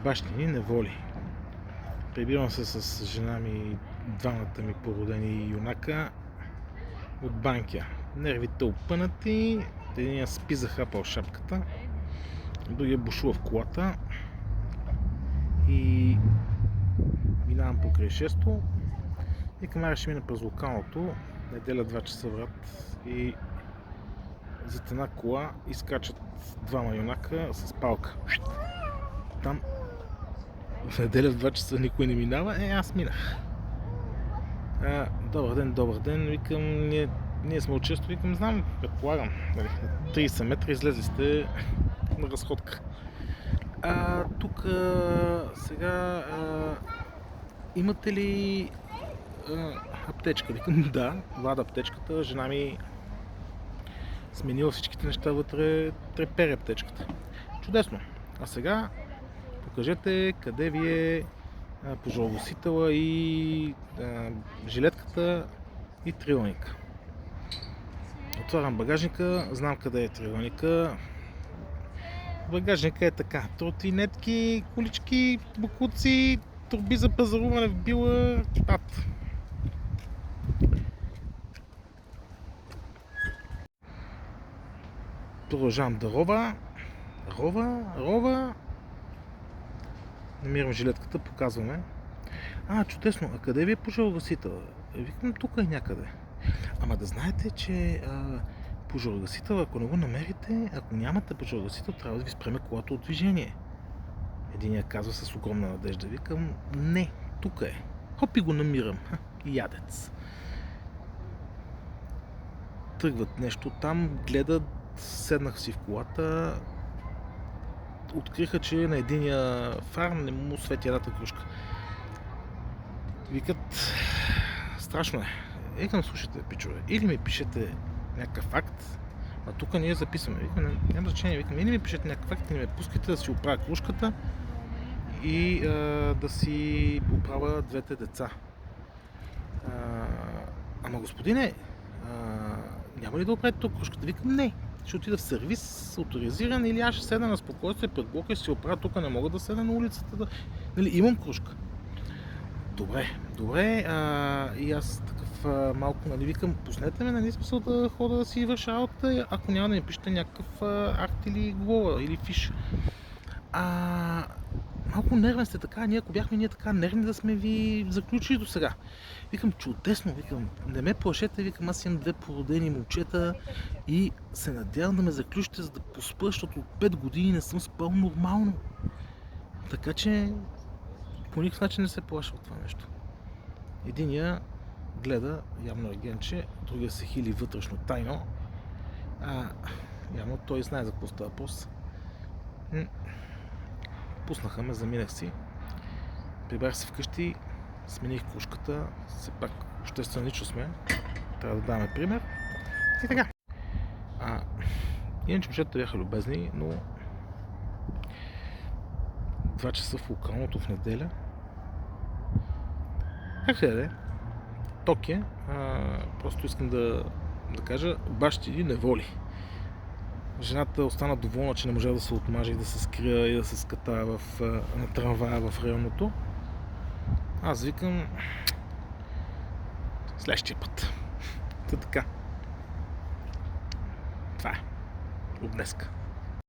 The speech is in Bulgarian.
Бащини неволи. Прибирам се с жена ми, двамата ми породени юнака от Банкя. Нервите опънати, единия спи захапал шапката, другия бушува в колата и минавам покрай 6-то и камара ще мине през локалното, неделя 2 часа врат и зад една кола изкачат двама юнака с палка. Там в неделя в 2 часа никой не минава, аз минах. Добър ден, викам, ние сме от често, викам, знам, предполагам, нали, на 30 метра излезли сте на разходка. Тук сега имате ли аптечка? Викам, да, вада аптечката, жена ми сменила всичките неща вътре, трепери аптечката. Чудесно. А сега покажете къде ви е пожарогасителя и жилетката и триъгълника. Отварям багажника, знам къде е триъгълника. Багажника е така: тротинетки, колички, бакуци, турби за пазаруване в била, китат. Продължавам да рова. Намирам жилетката, показваме. Чудесно, а къде ви е пожарогасител? Викам, тук е някъде. Ама да знаете, че пожарогасител, ако не го намерите, ако нямате пожарогасител, трябва да ви спреме колата от движение. Единия казва с огромна надежда. Викам, не, тук е. Хоп и го намирам. Ядец. Тръгват нещо там, гледат, седнах си в колата, откриха, че на единия фар не му свети едната кружка. Викат, страшно е. Викам, слушайте, пичове, или ми пишете някакъв факт, а тук ние записваме. Викам, няма значение, викам, или ми пишете някакъв факт, или ме пускате да си оправя кружката и да си оправя двете деца. Ама господине, няма ли да оправите тук кружката? Викам, не. Ще отида в сервис, авторизиран, или аз ще седна на спокойствие пред блока и ще си оправя. Тук не мога да седна на улицата. Нали, имам кружка. Добре. И аз такъв малко, нали, викам, пуснете ме, нали, смисъл да хода да си върша работа, ако няма да ми пишете някакъв акт или говора, или фиш. Малко нервен сте така, ако бяхме ние така нервни да сме ви заключили до сега. Викам, чудесно, викам, не ме плашете, викам, аз имам 2 породени момчета и се надявам да ме заключите, за да поспя, защото от 5 години не съм спал нормално. Така че по никакъв начин не се плаша от това нещо. Единия гледа, явно агентче, другия се хили вътрешно тайно. Явно той знае за какво става въпрос. Пуснаха ме, заминах си. Прибрах се вкъщи, смених кружката, все пак обществена личност сме, трябва да даваме пример. И така. Иначе момчетата бяха любезни, но 2 часа в локалното в неделя. Как ще да е? Ток е. Просто искам да кажа, бащини неволи. Жената остана доволна, че не можа да се отмаже и да се скрия и да се скатая на трамвая в районното. Аз викам, следващия път. Така. Това е от днеска.